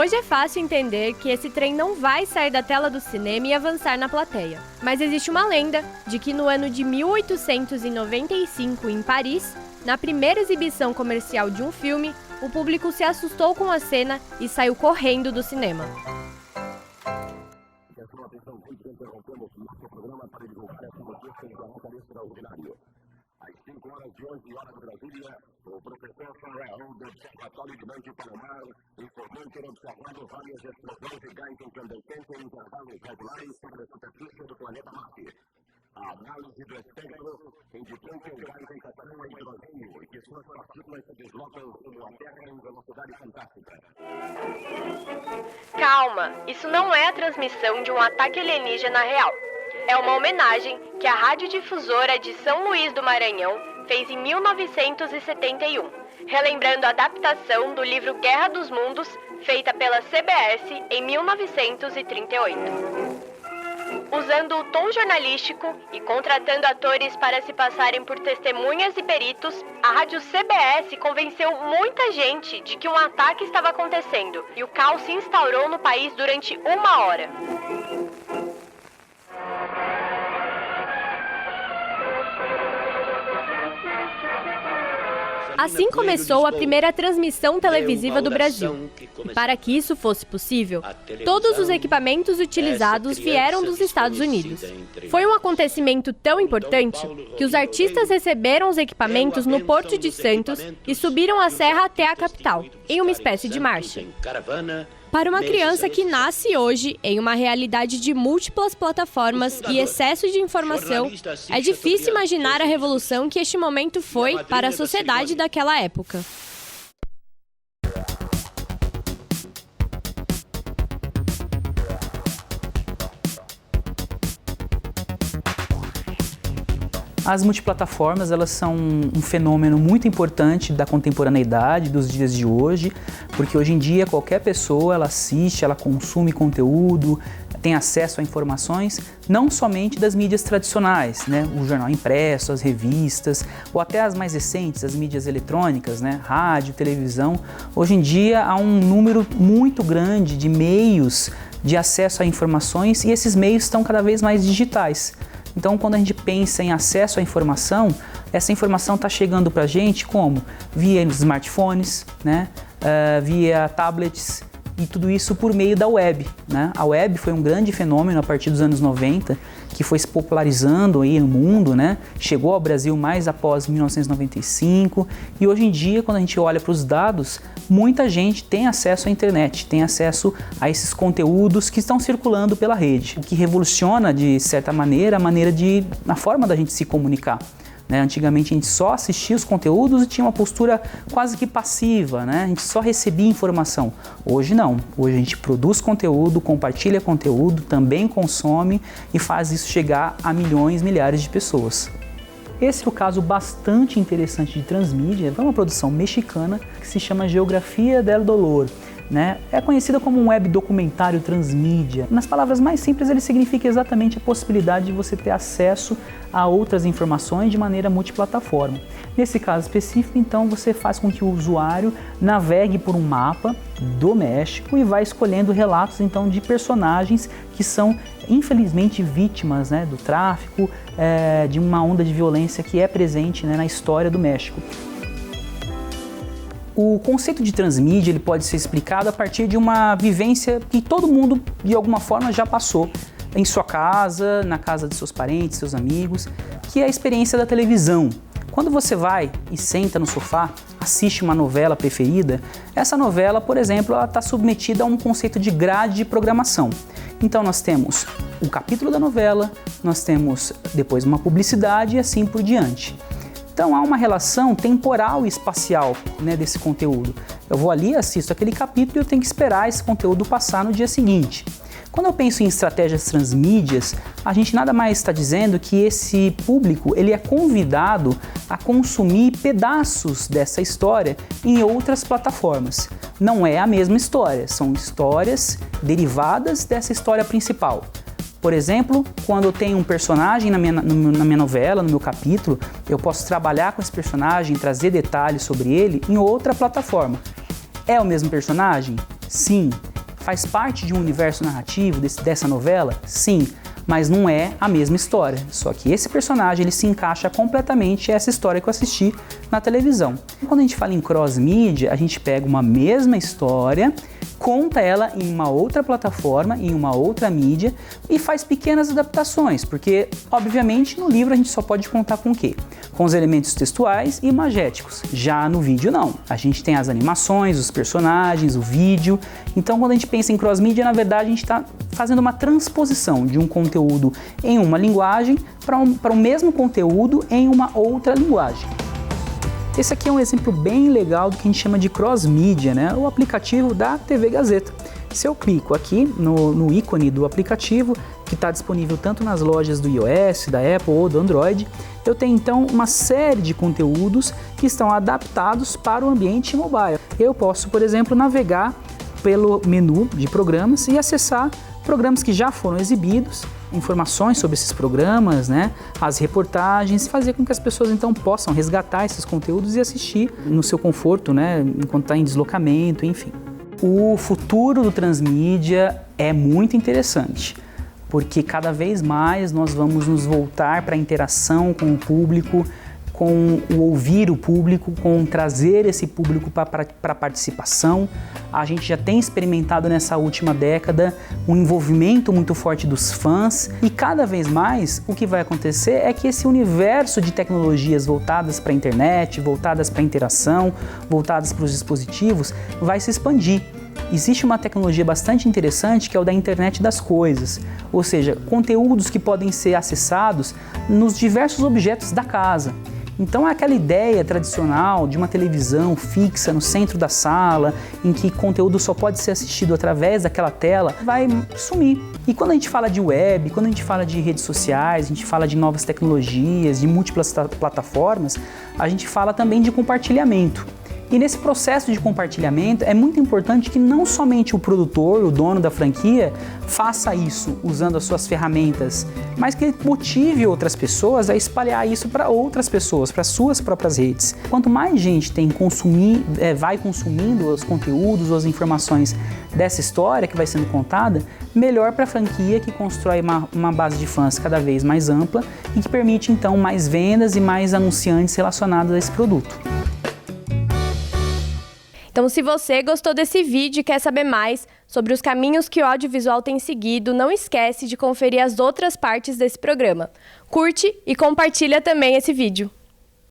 Hoje é fácil entender que esse trem não vai sair da tela do cinema e avançar na plateia. Mas existe uma lenda de que no ano de 1895, em Paris, na primeira exibição comercial de um filme, o público se assustou com a cena e saiu correndo do cinema. Às 5h11 de Brasília, o professor Farrell, do Observatório de Monte Palomar, informou ter observado várias explosões de gás incandescente em intervalos regulares sobre a superfície do planeta Marte. A análise do espectro indicou que o gás encontrou hidrogênio e que suas partículas se deslocam rumo à Terra em velocidade fantástica. Calma, isso não é a transmissão de um ataque alienígena real. É uma homenagem que a radiodifusora de São Luís do Maranhão fez em 1971, relembrando a adaptação do livro Guerra dos Mundos, feita pela CBS em 1938. Usando o tom jornalístico e contratando atores para se passarem por testemunhas e peritos, a rádio CBS convenceu muita gente de que um ataque estava acontecendo e o caos se instaurou no país durante 1 hora. Assim começou a primeira transmissão televisiva do Brasil. E para que isso fosse possível, todos os equipamentos utilizados vieram dos Estados Unidos. Foi um acontecimento tão importante que os artistas receberam os equipamentos no Porto de Santos e subiram a serra até a capital, em uma espécie de marcha. Para uma criança que nasce hoje em uma realidade de múltiplas plataformas e excesso de informação, é difícil imaginar a revolução que este momento foi para a sociedade daquela época. As multiplataformas, elas são um fenômeno muito importante da contemporaneidade, dos dias de hoje, porque hoje em dia qualquer pessoa, ela assiste, ela consome conteúdo, tem acesso a informações, não somente das mídias tradicionais, né? O jornal impresso, as revistas, ou até as mais recentes, as mídias eletrônicas, né? Rádio, televisão. Hoje em dia há um número muito grande de meios de acesso a informações e esses meios estão cada vez mais digitais. Então, quando a gente pensa em acesso à informação, essa informação está chegando para a gente como? Via smartphones, né? Via tablets e tudo isso por meio da web, né? A web foi um grande fenômeno a partir dos anos 90, que foi se popularizando aí no mundo, né? Chegou ao Brasil mais após 1995 e hoje em dia, quando a gente olha para os dados, muita gente tem acesso à internet, tem acesso a esses conteúdos que estão circulando pela rede, o que revoluciona, de certa maneira, a forma da gente se comunicar. Antigamente a gente só assistia os conteúdos e tinha uma postura quase que passiva, né? A gente só recebia informação. Hoje não, hoje a gente produz conteúdo, compartilha conteúdo, também consome e faz isso chegar a milhões, milhares de pessoas. Esse é o caso bastante interessante de Transmídia, é uma produção mexicana que se chama Geografía del Dolor. É conhecida como um web documentário transmídia. Nas palavras mais simples, ele significa exatamente a possibilidade de você ter acesso a outras informações de maneira multiplataforma. Nesse caso específico, então, você faz com que o usuário navegue por um mapa do México e vai escolhendo relatos, então, de personagens que são, infelizmente, vítimas, do tráfico, de uma onda de violência que é presente, na história do México. O conceito de transmídia ele pode ser explicado a partir de uma vivência que todo mundo, de alguma forma, já passou em sua casa, na casa de seus parentes, seus amigos, que é a experiência da televisão. Quando você vai e senta no sofá, assiste uma novela preferida, essa novela, por exemplo, ela está submetida a um conceito de grade de programação. Então nós temos o capítulo da novela, nós temos depois uma publicidade e assim por diante. Então há uma relação temporal e espacial, desse conteúdo. Eu vou ali, assisto aquele capítulo e eu tenho que esperar esse conteúdo passar no dia seguinte. Quando eu penso em estratégias transmídias, a gente nada mais está dizendo que esse público ele é convidado a consumir pedaços dessa história em outras plataformas. Não é a mesma história, são histórias derivadas dessa história principal. Por exemplo, quando eu tenho um personagem na minha novela, no meu capítulo, eu posso trabalhar com esse personagem, trazer detalhes sobre ele em outra plataforma. É o mesmo personagem? Sim. Faz parte de um universo narrativo dessa novela? Sim, mas não é a mesma história. Só que esse personagem ele se encaixa completamente a essa história que eu assisti na televisão. Quando a gente fala em cross-mídia, a gente pega uma mesma história, conta ela em uma outra plataforma, em uma outra mídia e faz pequenas adaptações, porque, obviamente, no livro a gente só pode contar com o quê? Com os elementos textuais e imagéticos. Já no vídeo, não. A gente tem as animações, os personagens, o vídeo. Então, quando a gente pensa em cross-mídia, na verdade, a gente está fazendo uma transposição de um conteúdo em uma linguagem para o mesmo conteúdo em uma outra linguagem. Esse aqui é um exemplo bem legal do que a gente chama de cross-mídia, né? O aplicativo da TV Gazeta. Se eu clico aqui no ícone do aplicativo, que está disponível tanto nas lojas do iOS, da Apple ou do Android, eu tenho então uma série de conteúdos que estão adaptados para o ambiente mobile. Eu posso, por exemplo, navegar pelo menu de programas e acessar programas que já foram exibidos, informações sobre esses programas, né, as reportagens, fazer com que as pessoas então possam resgatar esses conteúdos e assistir no seu conforto, né, enquanto está em deslocamento, enfim. O futuro do transmídia é muito interessante, porque cada vez mais nós vamos nos voltar para a interação com o público, com o ouvir o público, com trazer esse público para a participação. A gente já tem experimentado nessa última década um envolvimento muito forte dos fãs e cada vez mais o que vai acontecer é que esse universo de tecnologias voltadas para a internet, voltadas para a interação, voltadas para os dispositivos, vai se expandir. Existe uma tecnologia bastante interessante que é o da internet das coisas, ou seja, conteúdos que podem ser acessados nos diversos objetos da casa. Então é aquela ideia tradicional de uma televisão fixa no centro da sala, em que conteúdo só pode ser assistido através daquela tela, vai sumir. E quando a gente fala de web, quando a gente fala de redes sociais, a gente fala de novas tecnologias, de múltiplas plataformas, a gente fala também de compartilhamento. E nesse processo de compartilhamento é muito importante que não somente o produtor, o dono da franquia, faça isso usando as suas ferramentas, mas que ele motive outras pessoas a espalhar isso para outras pessoas, para suas próprias redes. Quanto mais gente vai consumindo os conteúdos ou as informações dessa história que vai sendo contada, melhor para a franquia que constrói uma base de fãs cada vez mais ampla e que permite então mais vendas e mais anunciantes relacionados a esse produto. Então, se você gostou desse vídeo e quer saber mais sobre os caminhos que o audiovisual tem seguido, não esquece de conferir as outras partes desse programa. Curte e compartilha também esse vídeo.